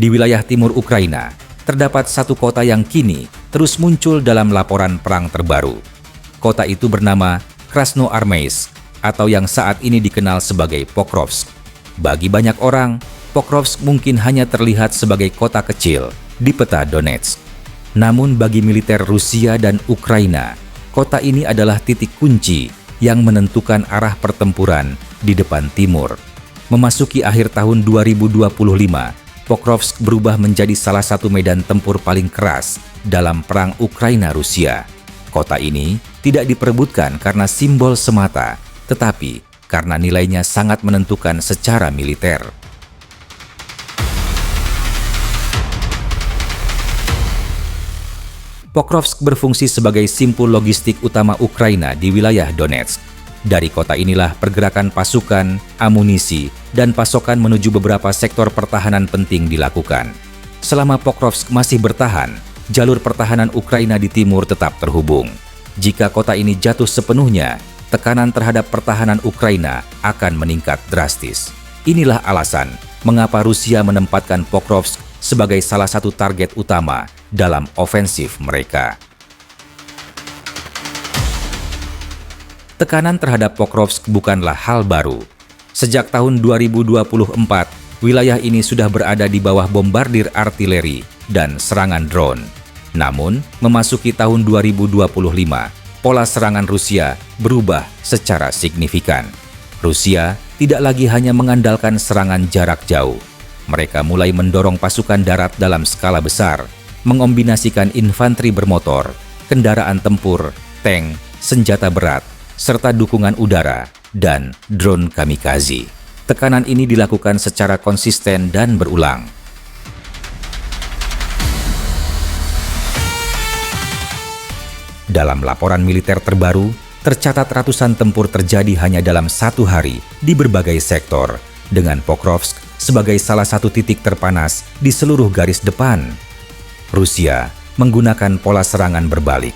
Di wilayah timur Ukraina, terdapat satu kota yang kini terus muncul dalam laporan perang terbaru. Kota itu bernama Krasnoarmeysk, atau yang saat ini dikenal sebagai Pokrovsk. Bagi banyak orang, Pokrovsk mungkin hanya terlihat sebagai kota kecil di peta Donetsk. Namun bagi militer Rusia dan Ukraina, kota ini adalah titik kunci yang menentukan arah pertempuran di depan timur. Memasuki akhir tahun 2025, Pokrovsk berubah menjadi salah satu medan tempur paling keras dalam perang Ukraina-Rusia. Kota ini tidak diperebutkan karena simbol semata, tetapi karena nilainya sangat menentukan secara militer. Pokrovsk berfungsi sebagai simpul logistik utama Ukraina di wilayah Donetsk. Dari kota inilah pergerakan pasukan, amunisi, dan pasokan menuju beberapa sektor pertahanan penting dilakukan. Selama Pokrovsk masih bertahan, jalur pertahanan Ukraina di timur tetap terhubung. Jika kota ini jatuh sepenuhnya, tekanan terhadap pertahanan Ukraina akan meningkat drastis. Inilah alasan mengapa Rusia menempatkan Pokrovsk sebagai salah satu target utama dalam ofensif mereka. Tekanan terhadap Pokrovsk bukanlah hal baru. Sejak tahun 2024, wilayah ini sudah berada di bawah bombardir artileri dan serangan drone. Namun, memasuki tahun 2025, pola serangan Rusia berubah secara signifikan. Rusia tidak lagi hanya mengandalkan serangan jarak jauh. Mereka mulai mendorong pasukan darat dalam skala besar, mengombinasikan infanteri bermotor, kendaraan tempur, tank, senjata berat, serta dukungan udara dan drone kamikaze. Tekanan ini dilakukan secara konsisten dan berulang. Dalam laporan militer terbaru, tercatat ratusan tempur terjadi hanya dalam satu hari di berbagai sektor, dengan Pokrovsk sebagai salah satu titik terpanas di seluruh garis depan. Rusia menggunakan pola serangan berbalik.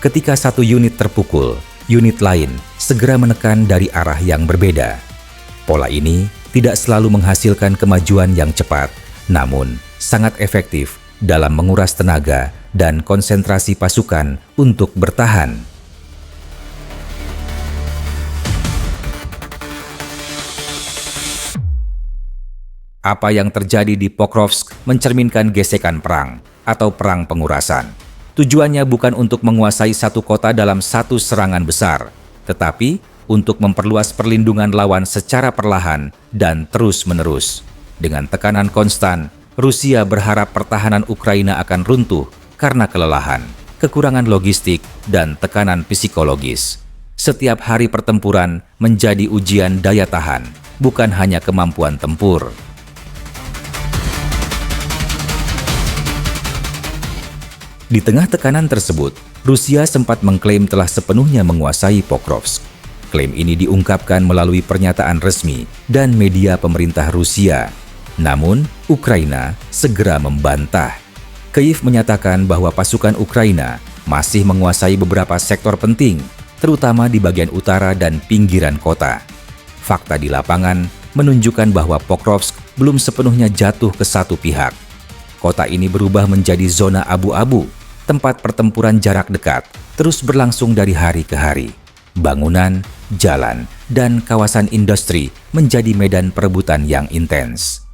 Ketika satu unit terpukul, unit lain segera menekan dari arah yang berbeda. Pola ini tidak selalu menghasilkan kemajuan yang cepat, namun sangat efektif dalam menguras tenaga dan konsentrasi pasukan untuk bertahan. Apa yang terjadi di Pokrovsk mencerminkan gesekan perang atau perang pengurasan. Tujuannya bukan untuk menguasai satu kota dalam satu serangan besar, tetapi untuk memperluas perlindungan lawan secara perlahan dan terus-menerus. Dengan tekanan konstan, Rusia berharap pertahanan Ukraina akan runtuh karena kelelahan, kekurangan logistik, dan tekanan psikologis. Setiap hari pertempuran menjadi ujian daya tahan, bukan hanya kemampuan tempur. Di tengah tekanan tersebut, Rusia sempat mengklaim telah sepenuhnya menguasai Pokrovsk. Klaim ini diungkapkan melalui pernyataan resmi dan media pemerintah Rusia. Namun, Ukraina segera membantah. Kyiv menyatakan bahwa pasukan Ukraina masih menguasai beberapa sektor penting, terutama di bagian utara dan pinggiran kota. Fakta di lapangan menunjukkan bahwa Pokrovsk belum sepenuhnya jatuh ke satu pihak. Kota ini berubah menjadi zona abu-abu, tempat pertempuran jarak dekat terus berlangsung dari hari ke hari. Bangunan, jalan, dan kawasan industri menjadi medan perebutan yang intens.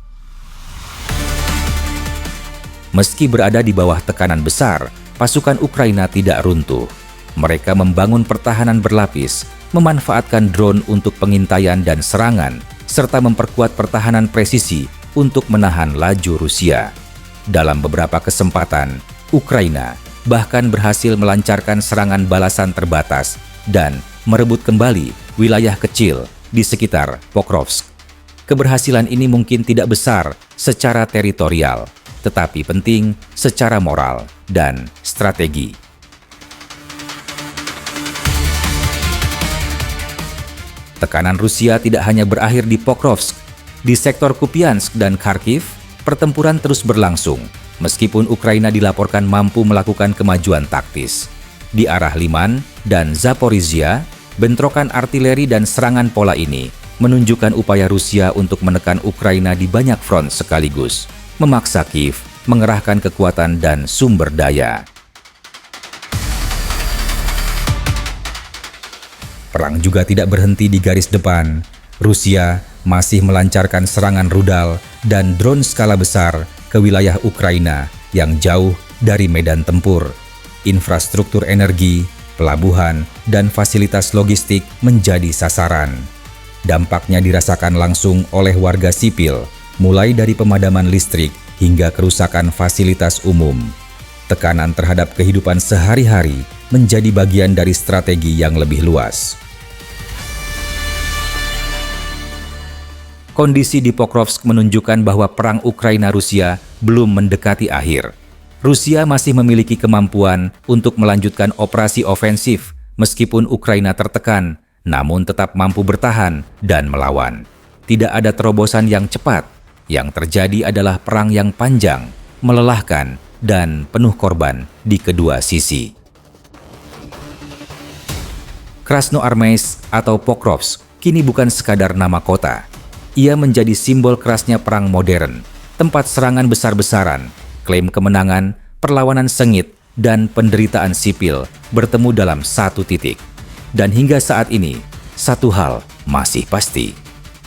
Meski berada di bawah tekanan besar, pasukan Ukraina tidak runtuh. Mereka membangun pertahanan berlapis, memanfaatkan drone untuk pengintaian dan serangan, serta memperkuat pertahanan presisi untuk menahan laju Rusia. Dalam beberapa kesempatan, Ukraina bahkan berhasil melancarkan serangan balasan terbatas dan merebut kembali wilayah kecil di sekitar Pokrovsk. Keberhasilan ini mungkin tidak besar secara teritorial, tetapi penting secara moral dan strategi. Tekanan Rusia tidak hanya berakhir di Pokrovsk. Di sektor Kupiansk dan Kharkiv, pertempuran terus berlangsung, meskipun Ukraina dilaporkan mampu melakukan kemajuan taktis. Di arah Liman dan Zaporizhia, bentrokan artileri dan serangan pola ini menunjukkan upaya Rusia untuk menekan Ukraina di banyak front sekaligus. memaksa Kiev mengerahkan kekuatan dan sumber daya. Perang juga tidak berhenti di garis depan. Rusia masih melancarkan serangan rudal dan drone skala besar ke wilayah Ukraina yang jauh dari medan tempur. Infrastruktur energi, pelabuhan, dan fasilitas logistik menjadi sasaran. Dampaknya dirasakan langsung oleh warga sipil, mulai dari pemadaman listrik hingga kerusakan fasilitas umum. Tekanan terhadap kehidupan sehari-hari menjadi bagian dari strategi yang lebih luas. Kondisi di Pokrovsk menunjukkan bahwa perang Ukraina-Rusia belum mendekati akhir. Rusia masih memiliki kemampuan untuk melanjutkan operasi ofensif meskipun Ukraina tertekan, namun tetap mampu bertahan dan melawan. Tidak ada terobosan yang cepat. Yang terjadi adalah perang yang panjang, melelahkan, dan penuh korban di kedua sisi. Krasnoarmeysk atau Pokrovsk kini bukan sekadar nama kota. Ia menjadi simbol kerasnya perang modern, tempat serangan besar-besaran, klaim kemenangan, perlawanan sengit, dan penderitaan sipil bertemu dalam satu titik. Dan hingga saat ini, satu hal masih pasti.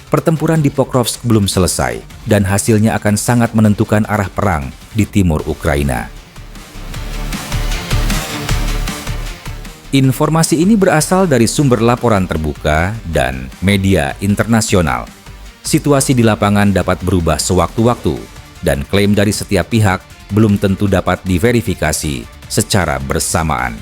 Pertempuran di Pokrovsk belum selesai, dan hasilnya akan sangat menentukan arah perang di timur Ukraina. Informasi ini berasal dari sumber laporan terbuka dan media internasional. Situasi di lapangan dapat berubah sewaktu-waktu, dan klaim dari setiap pihak belum tentu dapat diverifikasi secara bersamaan.